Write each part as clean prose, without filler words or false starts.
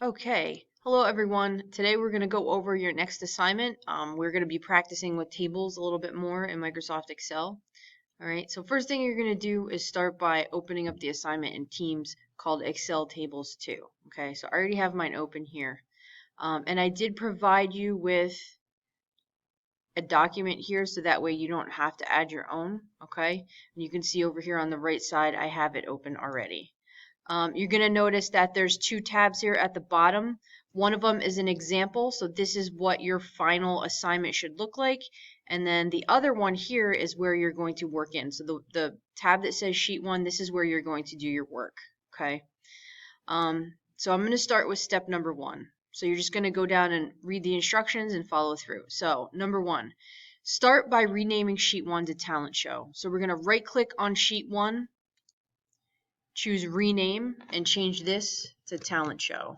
Okay, hello everyone. Today we're going to go over your next assignment. We're going to be practicing with tables a little bit more in Microsoft Excel. All right, so first thing you're going to do is start by opening up the assignment in Teams called Excel Tables 2. Okay, so I already have mine open here. And I did provide you with a document here so that way you don't have to add your own. Okay, and you can see over here on the right side I have it open already. You're going to notice that there's two tabs here at the bottom. One of them is an example, so this is what your final assignment should look like. And then the other one here is where you're going to work in. So the tab that says Sheet 1, this is where you're going to do your work. Okay. So I'm going to start with step number 1. So you're just going to go down and read the instructions and follow through. So number 1, start by renaming Sheet 1 to Talent Show. So we're going to right click on Sheet 1. Choose rename and change this to Talent Show.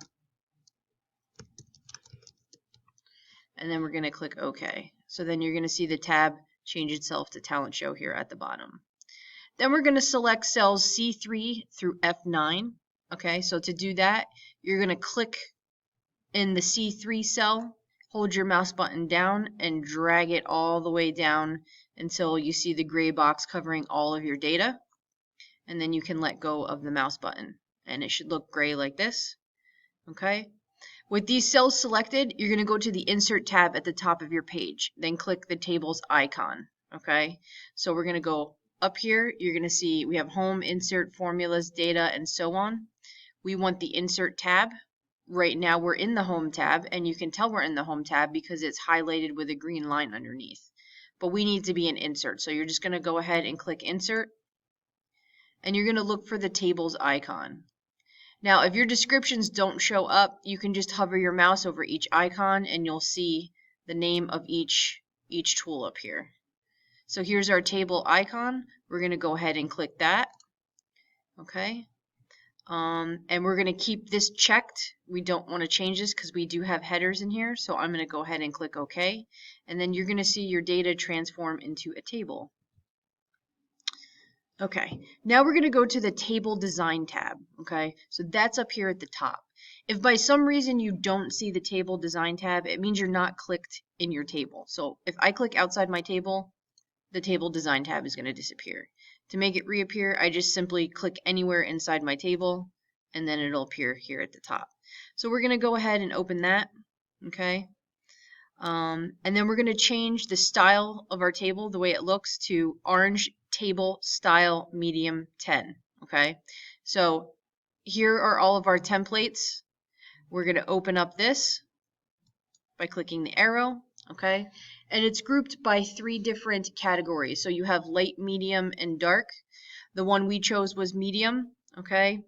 And then we're going to click OK. So then you're going to see the tab change itself to Talent Show here at the bottom. Then we're going to select cells C3 through F9. Okay, so to do that, you're going to click in the C3 cell, hold your mouse button down, and drag it all the way down until you see the gray box covering all of your data. And then you can let go of the mouse button and it should look gray like this. Okay, with these cells selected, you're going to go to the Insert tab at the top of your page, then click the tables icon. Okay, so we're going to go up here. You're going to see we have Home, Insert, Formulas, Data, and so on. We want the Insert tab. Right now we're in the Home tab, and you can tell we're in the Home tab because it's highlighted with a green line underneath. But we need to be in Insert, so you're just going to go ahead and click Insert. And you're going to look for the tables icon. Now, if your descriptions don't show up, you can just hover your mouse over each icon and you'll see the name of each tool up here. So here's our table icon. We're going to go ahead and click that. Okay. And we're going to keep this checked. We don't want to change this because we do have headers in here. So I'm going to go ahead and click OK. And then you're going to see your data transform into a table. Okay, now we're going to go to the Table Design tab. Okay, so that's up here at the top. If by some reason you don't see the Table Design tab, it means you're not clicked in your table. So if I click outside my table, the Table Design tab is going to disappear. To make it reappear, I just simply click anywhere inside my table, and then it'll appear here at the top. So we're going to go ahead and open that. Okay. And then we're going to change the style of our table, the way it looks, to orange table style medium 10. Okay, so here are all of our templates. We're going to open up this by clicking the arrow. Okay, and it's grouped by 3 different categories. So you have light, medium, and dark. The one we chose was medium. Okay.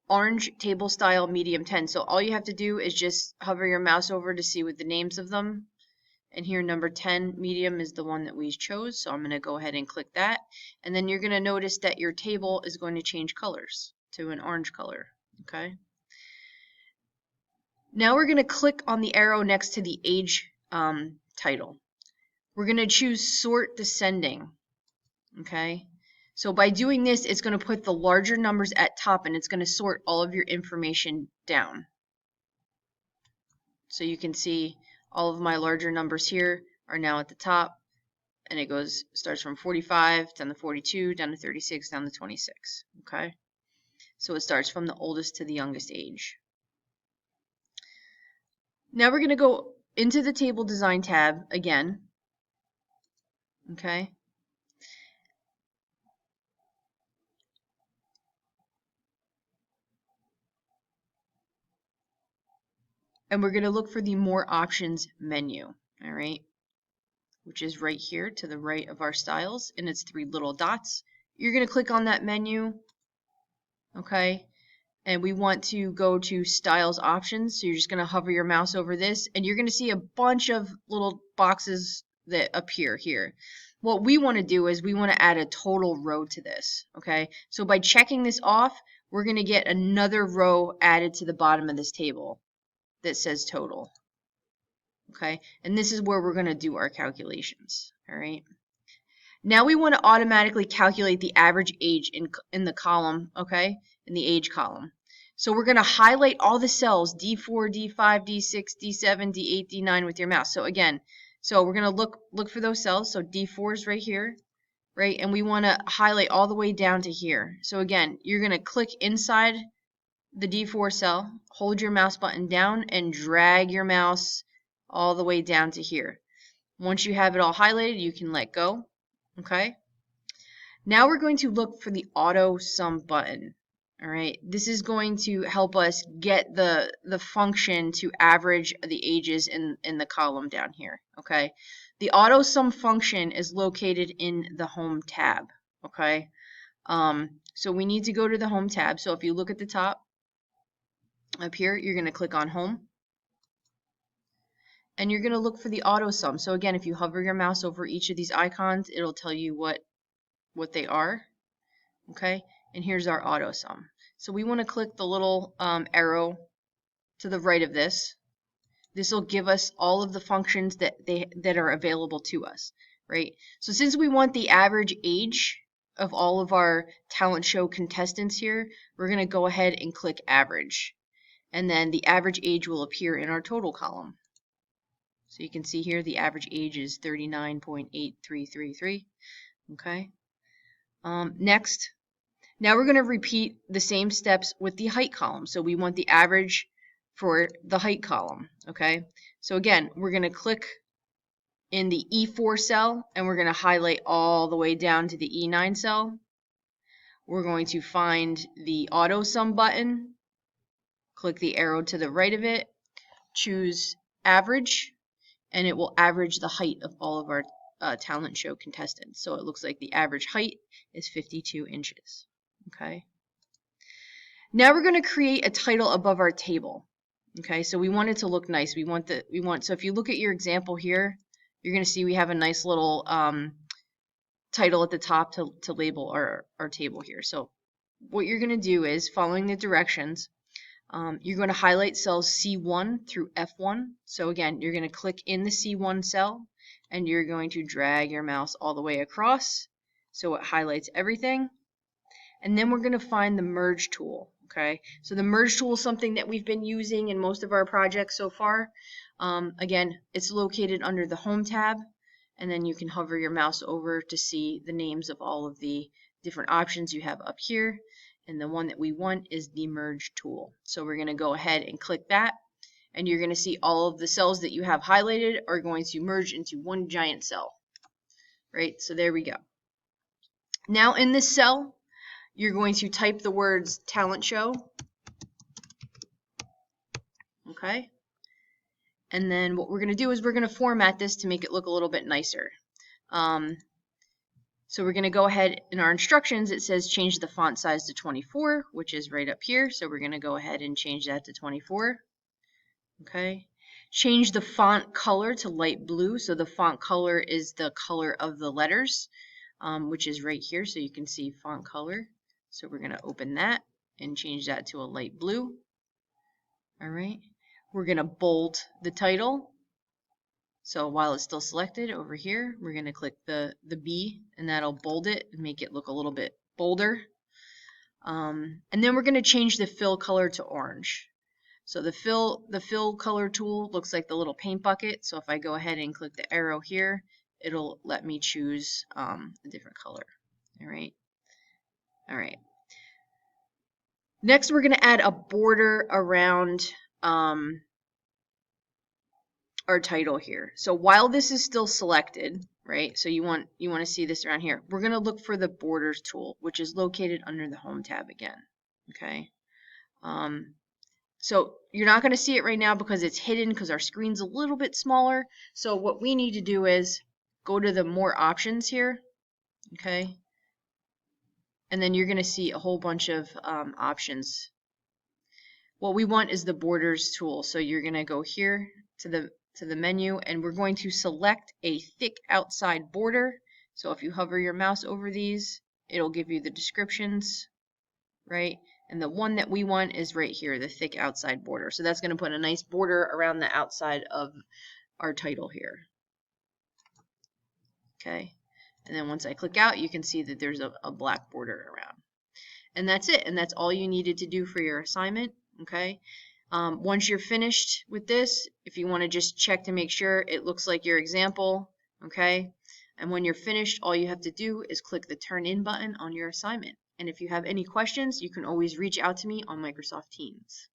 Orange table style medium 10. So all you have to do is just hover your mouse over to see what the names of them. And here number 10 medium is the one that we chose. So I'm going to go ahead and click that. And then you're going to notice that your table is going to change colors to an orange color. Okay. Now we're going to click on the arrow next to the age title. We're going to choose sort descending. Okay. So by doing this, it's going to put the larger numbers at top and it's going to sort all of your information down. So you can see all of my larger numbers here are now at the top, and it starts from 45 down to 42, down to 36, down to 26. Okay? So it starts from the oldest to the youngest age. Now we're going to go into the Table Design tab again. Okay? And we're going to look for the More Options menu, all right, which is right here to the right of our styles, and it's 3 little dots. You're going to click on that menu, okay, and we want to go to Styles Options, so you're just going to hover your mouse over this, and you're going to see a bunch of little boxes that appear here. What we want to do is we want to add a total row to this, okay, so by checking this off, we're going to get another row added to the bottom of this table that says total. Okay, and this is where we're going to do our calculations. All right, now we want to automatically calculate the average age in the column, okay, in the age column. So we're going to highlight all the cells, D4, D5, D6, D7, D8, D9 with your mouse. So again, we're going to look for those cells. So D4 is right here, right? And we want to highlight all the way down to here. So again, you're going to click inside the D4 cell, hold your mouse button down, and drag your mouse all the way down to here. Once you have it all highlighted, you can let go. Okay? Now we're going to look for the auto sum button. All right, this is going to help us get the function to average the ages in the column down here. Okay, the auto sum function is located in the home tab. Okay, so we need to go to the home tab. So if you look at the top up here, you're going to click on home. And you're going to look for the auto sum. So again, if you hover your mouse over each of these icons, it'll tell you what they are. Okay, and here's our auto sum. So we want to click the little arrow to the right of this. This will give us all of the functions that are available to us, right? So since we want the average age of all of our talent show contestants here, we're going to go ahead and click average. And then the average age will appear in our total column. So you can see here the average age is 39.8333. Okay. Next, now we're going to repeat the same steps with the height column. So we want the average for the height column. Okay. So again, we're going to click in the E4 cell and we're going to highlight all the way down to the E9 cell. We're going to find the auto sum button, click the arrow to the right of it, choose average, and it will average the height of all of our talent show contestants. So it looks like the average height is 52 inches. Okay. Now we're going to create a title above our table. Okay, so we want it to look nice. So if you look at your example here, you're going to see we have a nice little title at the top to label our table here. So what you're going to do is, following the directions, you're going to highlight cells C1 through F1. So again, you're going to click in the C1 cell and you're going to drag your mouse all the way across so it highlights everything. And then we're going to find the merge tool. Okay, so the merge tool is something that we've been using in most of our projects so far. Again, it's located under the home tab, and then you can hover your mouse over to see the names of all of the different options you have up here. And the one that we want is the merge tool. So we're going to go ahead and click that, and you're going to see all of the cells that you have highlighted are going to merge into one giant cell. Right, so there we go. Now in this cell, you're going to type the words talent show. Okay. And then what we're going to do is we're going to format this to make it look a little bit nicer. So we're going to go ahead in our instructions. It says change the font size to 24, which is right up here. So we're going to go ahead and change that to 24. Okay. Change the font color to light blue. So the font color is the color of the letters, which is right here. So you can see font color. So we're going to open that and change that to a light blue. All right. We're going to bold the title. So while it's still selected over here, we're going to click the B, and that'll bold it and make it look a little bit bolder. And then we're going to change the fill color to orange. So the fill color tool looks like the little paint bucket. So if I go ahead and click the arrow here, it'll let me choose a different color. All right. All right. Next, we're going to add a border around our title here. So while this is still selected, right? So you want to see this around here. We're going to look for the borders tool, which is located under the home tab again. Okay. So you're not going to see it right now because it's hidden because our screen's a little bit smaller. So what we need to do is go to the more options here. Okay. And then you're going to see a whole bunch of options. What we want is the borders tool. So you're going to go here to the menu, and we're going to select a thick outside border. So if you hover your mouse over these, it'll give you the descriptions, right? And the one that we want is right here, the thick outside border. So that's going to put a nice border around the outside of our title here. Okay. And then once I click out, you can see that there's a black border around. And that's it. And that's all you needed to do for your assignment. Okay. Once you're finished with this, if you want to just check to make sure it looks like your example, okay? And when you're finished, all you have to do is click the Turn In button on your assignment. And if you have any questions, you can always reach out to me on Microsoft Teams.